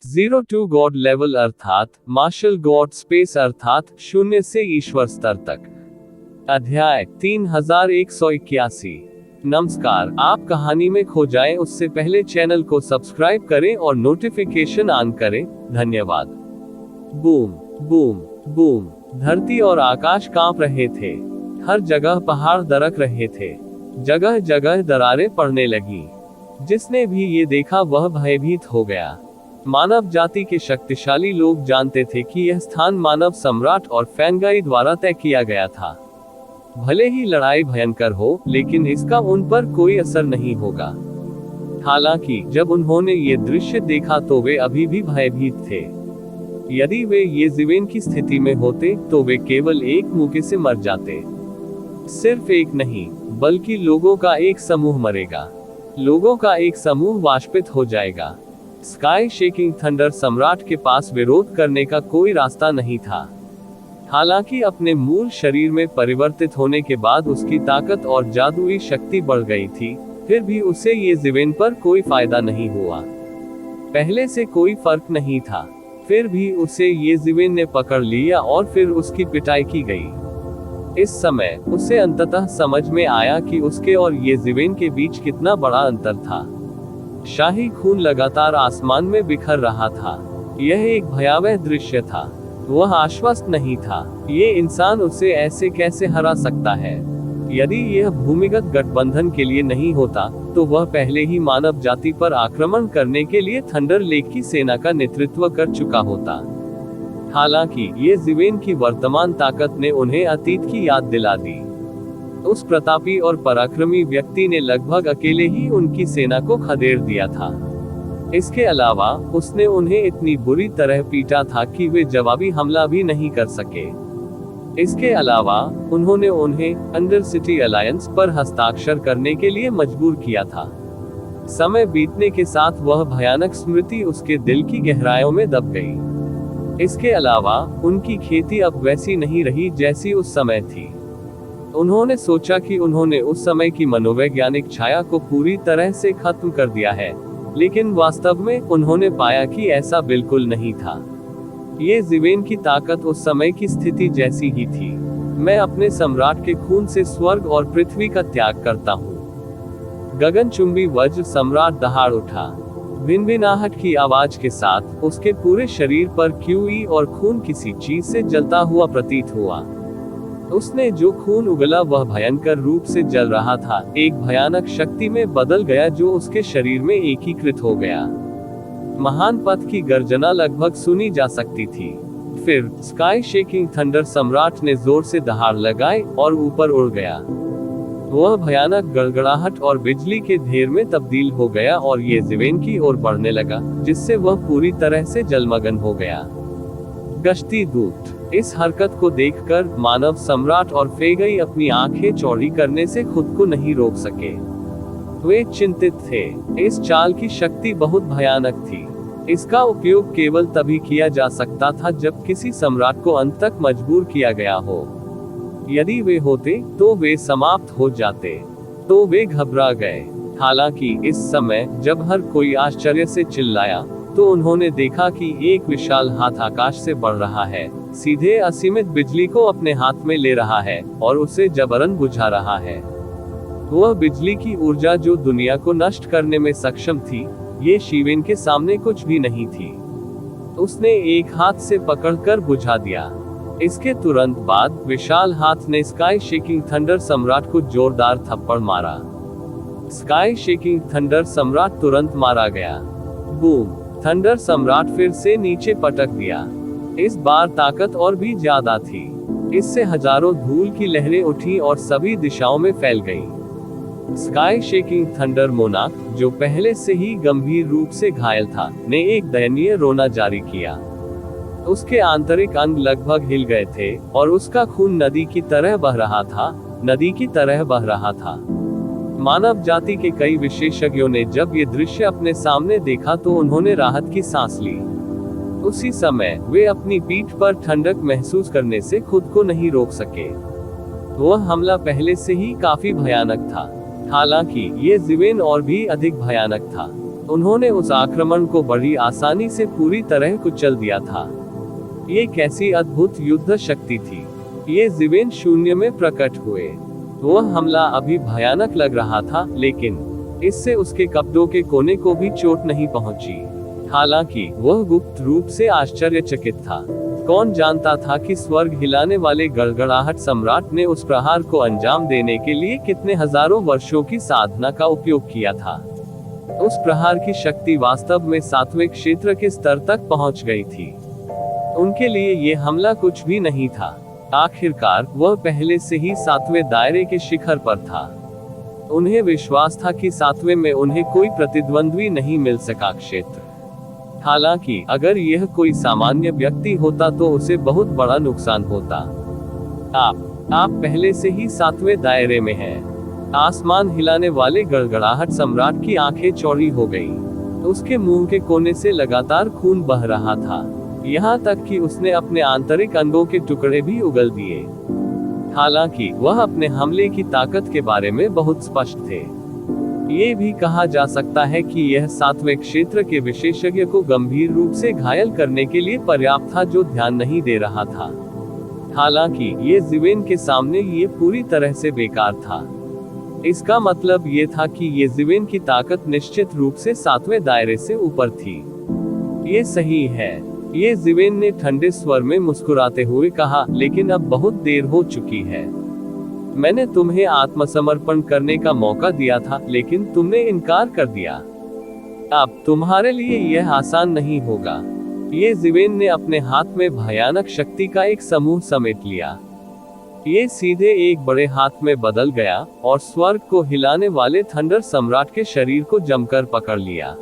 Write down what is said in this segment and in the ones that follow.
Zero to God level अर्थात martial God space अर्थात शून्य से ईश्वर स्तर तक। अध्याय 3181। नमस्कार, आप कहानी में खो जाएं उससे पहले चैनल को सब्सक्राइब करें और नोटिफिकेशन ऑन करें। धन्यवाद। बूम बूम बूम, धरती और आकाश कांप रहे थे। हर जगह पहाड़ दरक रहे थे, जगह जगह दरारें पड़ने लगी। जिसने भी ये देखा वह भयभीत हो गया। मानव जाति के शक्तिशाली लोग जानते थे कि यह स्थान मानव सम्राट और फैनगाई द्वारा तय किया गया था। भले ही लड़ाई भयंकर हो, लेकिन इसका उन पर कोई असर नहीं होगा। हालांकि जब उन्होंने ये दृश्य देखा तो वे अभी भी भयभीत थे। यदि वे ये जीवेन की स्थिति में होते तो वे केवल एक मौके से मर जाते। सिर्फ एक नहीं, बल्कि लोगों का एक समूह मरेगा। लोगों का एक समूह वाष्पित हो जाएगा। स्काई शेकिंग थंडर सम्राट के पास विरोध करने का कोई रास्ता नहीं था। हालांकि अपने मूल शरीर में परिवर्तित होने के बाद उसकी ताकत और जादुई शक्ति बढ़ गई थी, फिर भी उसे ये जीवेन पर कोई फायदा नहीं हुआ। पहले से कोई फर्क नहीं था, फिर भी उसे ये जीवेन ने पकड़ लिया और फिर उसकी पिटाई की गई। इस समय उसे अंततः समझ में आया कि उसके और ये जीवेन के बीच कितना बड़ा अंतर था। शाही खून लगातार आसमान में बिखर रहा था। यह एक भयावह दृश्य था। वह आश्वस्त नहीं था। ये इंसान उसे ऐसे कैसे हरा सकता है? यदि यह भूमिगत गठबंधन के लिए नहीं होता, तो वह पहले ही मानव जाति पर आक्रमण करने के लिए थंडर लेक की सेना का नेतृत्व कर चुका होता। हालांकि ये जीवेन की वर्तमान ताकत ने उन्हें अतीत की याद दिला दी। उस प्रतापी और पराक्रमी व्यक्ति ने लगभग अकेले ही उनकी सेना को खदेड़ दिया था। इसके अलावा उसने उन्हें इतनी बुरी तरह पीटा था कि वे जवाबी हमला भी नहीं कर सके। इसके अलावा उन्होंने उन्हें अंडर सिटी अलायंस पर हस्ताक्षर करने के लिए मजबूर किया था। समय बीतने के साथ वह भयानक स्मृति उसके दिल की गहराइयों में दब गई। इसके अलावा उनकी खेती अब वैसी नहीं रही जैसी उस समय थी। उन्होंने सोचा कि उन्होंने उस समय की मनोवैज्ञानिक छाया को पूरी तरह से खत्म कर दिया है, लेकिन वास्तव में उन्होंने पाया कि ऐसा बिल्कुल नहीं था। ये जीवेन की ताकत उस समय की स्थिति जैसी ही थी। मैं अपने सम्राट के खून से स्वर्ग और पृथ्वी का त्याग करता हूँ। गगनचुंबी वज्र सम्राट दहाड़ उठा। भिनभिनाहट की आवाज के साथ उसके पूरे शरीर पर क्यूई और खून किसी चीज से जलता हुआ प्रतीत हुआ। उसने जो खून उगला वह भयंकर रूप से जल रहा था, एक भयानक शक्ति में बदल गया जो उसके शरीर में एकीकृत हो गया। महान पथ की गर्जना लगभग सुनी जा सकती थी। फिर स्काई शेकिंग थंडर सम्राट ने जोर से दहाड़ लगाई और ऊपर उड़ गया। वह भयानक गड़गड़ाहट और बिजली के ढेर में तब्दील हो गया और ये जीवेन की ओर बढ़ने लगा, जिससे वह पूरी तरह से जलमग्न हो गया। गश्ती दूत। इस हरकत को देखकर मानव सम्राट और फेगई अपनी आंखें चौड़ी करने से खुद को नहीं रोक सके। वे चिंतित थे। इस चाल की शक्ति बहुत भयानक थी। इसका उपयोग केवल तभी किया जा सकता था जब किसी सम्राट को अंत तक मजबूर किया गया हो। यदि वे होते तो वे समाप्त हो जाते। तो वे घबरा गए। हालांकि इस समय जब हर कोई आश्चर्य से चिल्लाया, तो उन्होंने देखा कि एक विशाल हाथ आकाश से बढ़ रहा है, सीधे असीमित बिजली को अपने हाथ में ले रहा है और उसे जबरन बुझा रहा है। वह बिजली की ऊर्जा जो दुनिया को नष्ट करने में सक्षम थी, ये शिवेन के सामने कुछ भी नहीं थी। उसने एक हाथ से पकड़कर बुझा दिया। इसके तुरंत बाद विशाल हाथ ने स्काई शेकिंग थंडर सम्राट को जोरदार थप्पड़ मारा। स्काई शेकिंग थंडर सम्राट तुरंत मारा गया। बूम, थंडर सम्राट फिर से नीचे पटक दिया। इस बार ताकत और भी ज्यादा थी। इससे हजारों धूल की लहरें उठी और सभी दिशाओं में फैल गईं। स्काई शेकिंग थंडर मोनार्क, जो पहले से ही गंभीर रूप से घायल था, ने एक दयनीय रोना जारी किया। उसके आंतरिक अंग लगभग हिल गए थे और उसका खून नदी की तरह बह रहा था, नदी की तरह बह रहा था। मानव जाति के कई विशेषज्ञों ने जब ये दृश्य अपने सामने देखा तो उन्होंने राहत की सांस ली। उसी समय वे अपनी पीठ पर ठंडक महसूस करने से खुद को नहीं रोक सके। वह हमला पहले से ही काफी भयानक था। हालांकि ये जीवेन और भी अधिक भयानक था। उन्होंने उस आक्रमण को बड़ी आसानी से पूरी तरह कुचल दिया था। ये कैसी अद्भुत युद्ध शक्ति थी। ये ज़िवेन शून्य में प्रकट हुए। वह हमला अभी भयानक लग रहा था, लेकिन इससे उसके कपड़ों के कोने को भी चोट नहीं पहुंची। हालांकि वह गुप्त रूप से आश्चर्यचकित था। कौन जानता था कि स्वर्ग हिलाने वाले गड़गड़ाहट सम्राट ने उस प्रहार को अंजाम देने के लिए कितने हजारों वर्षों की साधना का उपयोग किया था। उस प्रहार की शक्ति वास्तव में सातवें क्षेत्र के स्तर तक पहुंच गई थी। उनके लिए यह हमला कुछ भी नहीं था। आखिरकार वह पहले से ही सातवें दायरे के शिखर पर था। उन्हें विश्वास था कि सातवें में उन्हें कोई प्रतिद्वंद्वी नहीं मिल सका क्षेत्र। हालांकि अगर यह कोई सामान्य व्यक्ति होता तो उसे बहुत बड़ा नुकसान होता। आप पहले से ही सातवें दायरे में हैं। आसमान हिलाने वाले गड़गड़ाहट सम्राट की आंखें चौड़ी हो गईं। उसके मुंह के कोने से लगातार खून बह रहा था, यहाँ तक कि उसने अपने आंतरिक अंगों के टुकड़े भी उगल दिए। हालांकि वह अपने हमले की ताकत के बारे में बहुत स्पष्ट थे। ये भी कहा जा सकता है कि यह सातवें क्षेत्र के विशेषज्ञ को गंभीर रूप से घायल करने के लिए पर्याप्त था, जो ध्यान नहीं दे रहा था। हालांकि ये ज़िवेन के सामने ये पूरी तरह से बेकार था। इसका मतलब ये था कि ये ज़िवेन की ताकत निश्चित रूप से सातवें दायरे से ऊपर थी। ये सही है, ये ज़िवेन ने ठंडे स्वर में मुस्कुराते हुए कहा, लेकिन अब बहुत देर हो चुकी है। मैंने तुम्हें आत्मसमर्पण करने का मौका दिया था, लेकिन तुमने इनकार कर दिया। अब तुम्हारे लिए यह आसान नहीं होगा। ये ज़िवेन ने अपने हाथ में भयानक शक्ति का एक समूह समेट लिया। ये सीधे एक बड़े हाथ में बदल गया और स्वर्ग को हिलाने वाले थंडर सम्राट के शरीर को जमकर पकड़ लिया।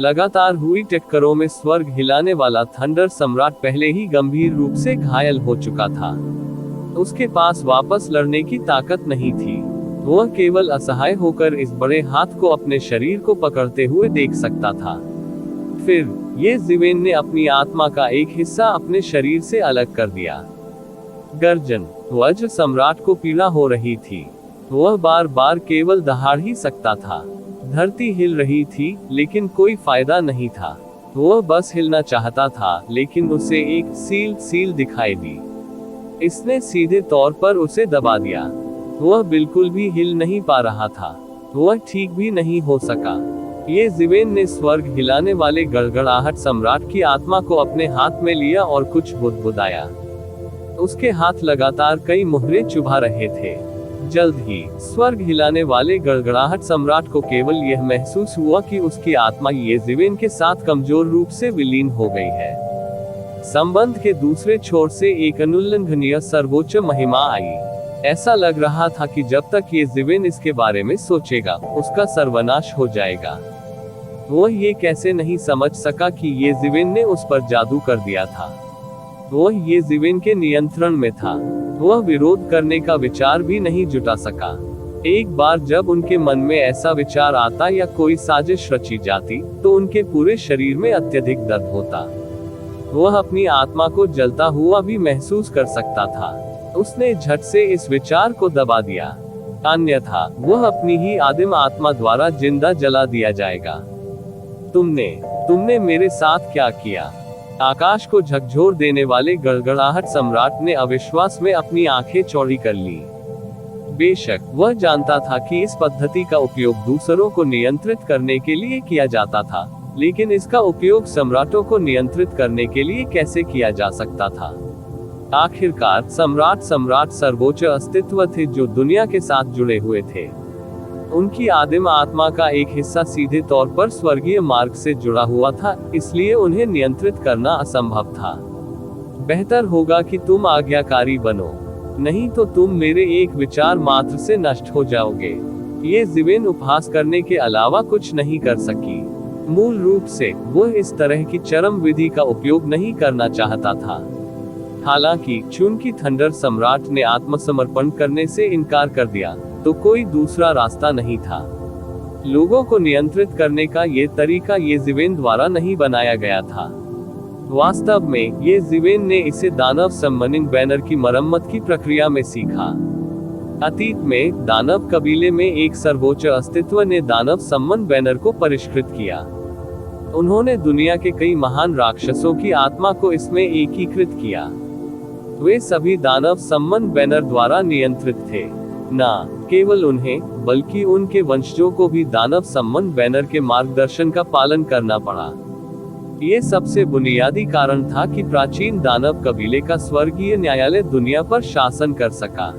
लगातार हुई टक्करों में स्वर्ग हिलाने वाला थंडर सम्राट पहले ही गंभीर रूप से घायल हो चुका था। उसके पास वापस लड़ने की ताकत नहीं थी। वह केवल असहाय होकर इस बड़े हाथ को अपने शरीर को पकड़ते हुए देख सकता था। फिर ये ज़िवेन ने अपनी आत्मा का एक हिस्सा अपने शरीर से अलग कर दिया। गर्जन। वज्र सम्राट को पीड़ा हो रही थी। वह बार बार केवल दहाड़ ही सकता था। धरती हिल रही थी, लेकिन कोई फायदा नहीं था। वह बस हिलना चाहता था, लेकिन उसे एक सील दिखाई दी। इसने सीधे तौर पर उसे दबा दिया। वह बिल्कुल भी हिल नहीं पा रहा था। वह ठीक भी नहीं हो सका। ये ज़िवेन ने स्वर्ग हिलाने वाले गड़गड़ाहट सम्राट की आत्मा को अपने हाथ में लिया और कुछ बुदबुदाया। उसके हाथ लगातार कई मुहरे चुभा रहे थे। जल्द ही स्वर्ग हिलाने वाले गड़गड़ाहट सम्राट को केवल यह महसूस हुआ कि उसकी आत्मा ये ज़िवेन के साथ कमजोर रूप से विलीन हो गई है। संबंध के दूसरे छोर से एक अनुल्लंघनीय सर्वोच्च महिमा आई। ऐसा लग रहा था कि जब तक ये ज़िवेन इसके बारे में सोचेगा, उसका सर्वनाश हो जाएगा। वह ये कैसे नहीं समझ सका कि ये ज़िवेन ने उस पर जादू कर दिया था। वह ये ज़िवेन के नियंत्रण में था। वह विरोध करने का विचार भी नहीं जुटा सका। एक बार जब उनके मन में ऐसा विचार आता या कोई साजिश रची जाती, तो उनके पूरे शरीर में अत्यधिक दर्द होता। वह अपनी आत्मा को जलता हुआ भी महसूस कर सकता था। उसने झट से इस विचार को दबा दिया, अन्यथा वह अपनी ही आदिम आत्मा द्वारा जिंदा जला दिया जाएगा। तुमने मेरे साथ क्या किया? आकाश को झकझोर देने वाले गड़गड़ाहट सम्राट ने अविश्वास में अपनी आंखें चौड़ी कर ली। बेशक वह जानता था कि इस पद्धति का उपयोग दूसरों को नियंत्रित करने के लिए किया जाता था, लेकिन इसका उपयोग सम्राटों को नियंत्रित करने के लिए कैसे किया जा सकता था? आखिरकार सम्राट सर्वोच्च अस्तित्व थे जो दुनिया के साथ जुड़े हुए थे। उनकी आदिम आत्मा का एक हिस्सा सीधे तौर पर स्वर्गीय मार्ग से जुड़ा हुआ था, इसलिए उन्हें नियंत्रित करना असंभव था। बेहतर होगा कि तुम आज्ञाकारी बनो, नहीं तो तुम मेरे एक विचार मात्र से नष्ट हो जाओगे। ये ज़िवेन उपहास करने के अलावा कुछ नहीं कर सकी। मूल रूप से वह इस तरह की चरम विधि का उपयोग नहीं करना चाहता था। हालांकि चूंकि थंडर सम्राट ने आत्मसमर्पण करने से इनकार कर दिया, तो कोई दूसरा रास्ता नहीं था। लोगों को नियंत्रित करने का ये तरीका ये ज़िवेन द्वारा नहीं बनाया गया था। वास्तव में ये ज़िवेन ने इसे दानव समनिंग बैनर की मरम्मत की प्रक्रिया में सीखा। अतीत में दानव कबीले में एक सर्वोच्च अस्तित्व ने दानव सम्मन बैनर को परिष्कृत किया। उन्होंने दुनिया के कई महान राक्षसों की आत्मा को इसमें एकीकृत किया। वे सभी दानव सम्मन बैनर द्वारा नियंत्रित थे। न केवल उन्हें बल्कि उनके वंशजों को भी दानव सम्मन बैनर के मार्गदर्शन का पालन करना पड़ा। ये सबसे बुनियादी कारण था कि प्राचीन दानव कबीले का स्वर्गीय न्यायालय दुनिया पर शासन कर सका।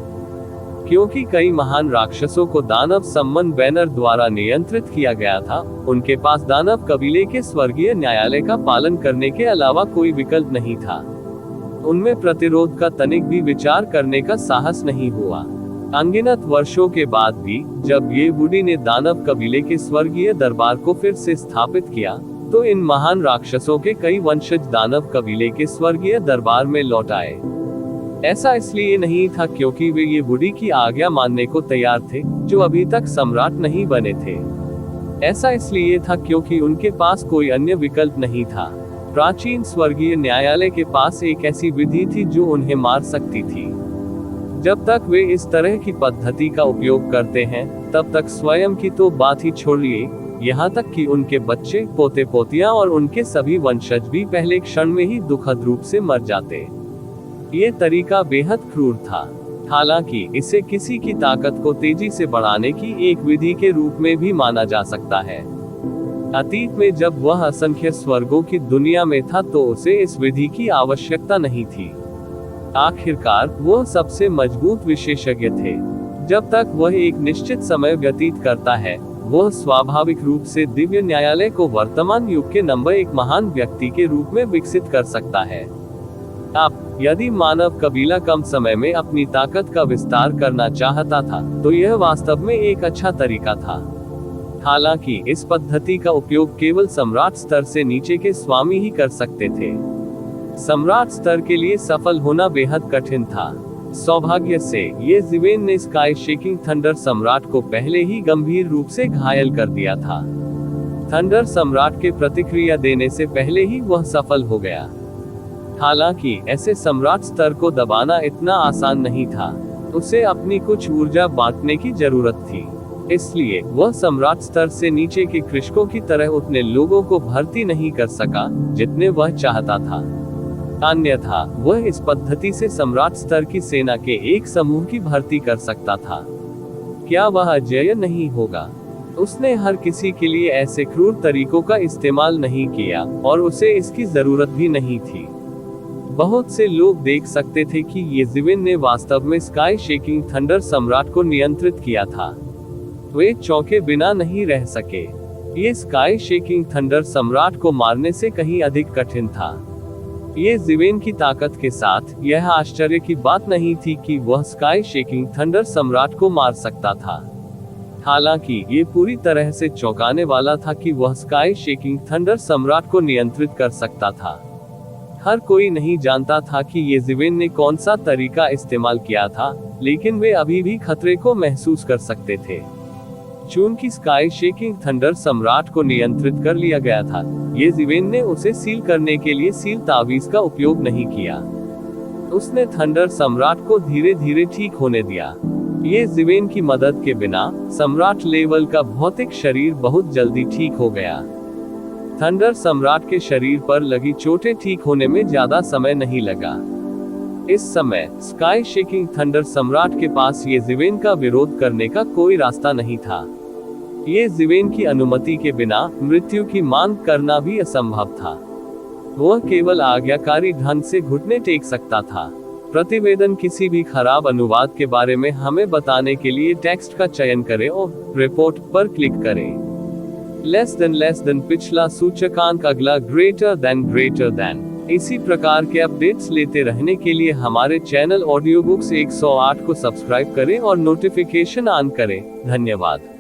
क्योंकि कई महान राक्षसों को दानव सम्मन बैनर द्वारा नियंत्रित किया गया था, उनके पास दानव कबीले के स्वर्गीय न्यायालय का पालन करने के अलावा कोई विकल्प नहीं था। उनमें प्रतिरोध का तनिक भी विचार करने का साहस नहीं हुआ। अनगिनत वर्षों के बाद भी जब ये वुडी ने दानव कबीले के स्वर्गीय दरबार को फिर से स्थापित किया, तो इन महान राक्षसों के कई वंशज दानव कबीले के स्वर्गीय दरबार में लौट आए। ऐसा इसलिए नहीं था क्योंकि वे ये वुडी की आज्ञा मानने को तैयार थे, जो अभी तक सम्राट नहीं बने थे। ऐसा इसलिए था क्योंकि उनके पास कोई अन्य विकल्प नहीं था। प्राचीन स्वर्गीय न्यायालय के पास एक ऐसी विधि थी जो उन्हें मार सकती थी। जब तक वे इस तरह की पद्धति का उपयोग करते हैं, तब तक स्वयं की तो बात ही छोड़िए, यहाँ तक कि उनके बच्चे, पोते पोतियां और उनके सभी वंशज भी पहले क्षण में ही दुखद रूप से मर जाते। ये तरीका बेहद क्रूर था। हालांकि इसे किसी की ताकत को तेजी से बढ़ाने की एक विधि के रूप में भी माना जा सकता है। अतीत में जब वह असंख्य स्वर्गों की दुनिया में था तो उसे इस विधि की आवश्यकता नहीं थी। आखिरकार वह सबसे मजबूत विशेषज्ञ थे। जब तक वह एक निश्चित समय व्यतीत करता है, वह स्वाभाविक रूप से दिव्य न्यायालय को वर्तमान युग के नंबर 1 महान व्यक्ति के रूप में विकसित कर सकता है। अब यदि मानव कबीला कम समय में अपनी ताकत का विस्तार करना चाहता था, तो यह वास्तव में एक अच्छा तरीका था। हालांकि इस पद्धति का उपयोग केवल सम्राट स्तर से नीचे के स्वामी ही कर सकते थे। सम्राट स्तर के लिए सफल होना बेहद कठिन था। सौभाग्य से ये जिवेन ने स्काई शेकिंग थंडर सम्राट को पहले ही गंभीर रूप से घायल कर दिया था। थंडर सम्राट के प्रतिक्रिया देने से पहले ही वह सफल हो गया। हालांकि ऐसे सम्राट स्तर को दबाना इतना आसान नहीं था। उसे अपनी कुछ ऊर्जा बांटने की जरूरत थी। इसलिए वह सम्राट स्तर से नीचे के कृषकों की तरह उतने लोगों को भर्ती नहीं कर सका जितने वह चाहता था। अन्यथा वह इस पद्धति से सम्राट स्तर की सेना के एक समूह की भर्ती कर सकता था। क्या वह अजेय नहीं होगा? उसने हर किसी के लिए ऐसे क्रूर तरीकों का इस्तेमाल नहीं किया और उसे इसकी जरूरत भी नहीं थी। बहुत से लोग देख सकते थे कि ये जिवेन ने वास्तव में स्काई शेकिंग थंडर सम्राट को नियंत्रित किया था। वे चौंके बिना नहीं रह सके। ये स्काई शेकिंग थंडर सम्राट को मारने से कहीं अधिक कठिन था। ये जिवेन की ताकत के साथ यह आश्चर्य की बात नहीं थी कि वह स्काई शेकिंग थंडर सम्राट को मार सकता था। हालांकि ये पूरी तरह से चौंकाने वाला था कि वह स्काई शेकिंग थंडर सम्राट को नियंत्रित कर सकता था। हर कोई नहीं जानता था कि ये जिवेन ने कौन सा तरीका इस्तेमाल किया था, लेकिन वे अभी भी खतरे को महसूस कर सकते थे। चूंकि स्काई शेकिंग थंडर सम्राट को नियंत्रित कर लिया गया था, ये जिवेन ने उसे सील करने के लिए सील तावीज का उपयोग नहीं किया। उसने थंडर सम्राट को धीरे धीरे ठीक होने दिया। ये जिवेन की मदद के बिना सम्राट लेवल का भौतिक शरीर बहुत जल्दी ठीक हो गया। थंडर सम्राट के शरीर पर लगी चोटें ठीक होने में ज्यादा समय नहीं लगा। इस समय स्काई शेकिंग थंडर सम्राट के पास ये जिवेन का विरोध करने का कोई रास्ता नहीं था। ये जिवेन की अनुमति के बिना मृत्यु की मांग करना भी असंभव था। वह केवल आज्ञाकारी ढंग से घुटने टेक सकता था। प्रतिवेदन किसी भी खराब अनुवाद के बारे में हमें बताने के लिए टेक्स्ट का चयन करें और रिपोर्ट पर क्लिक करें। लेस देन पिछला सूचकांक, अगला ग्रेटर देन। इसी प्रकार के अपडेट्स लेते रहने के लिए हमारे चैनल ऑडियो बुक्स 108 को सब्सक्राइब करें और नोटिफिकेशन ऑन करें। धन्यवाद।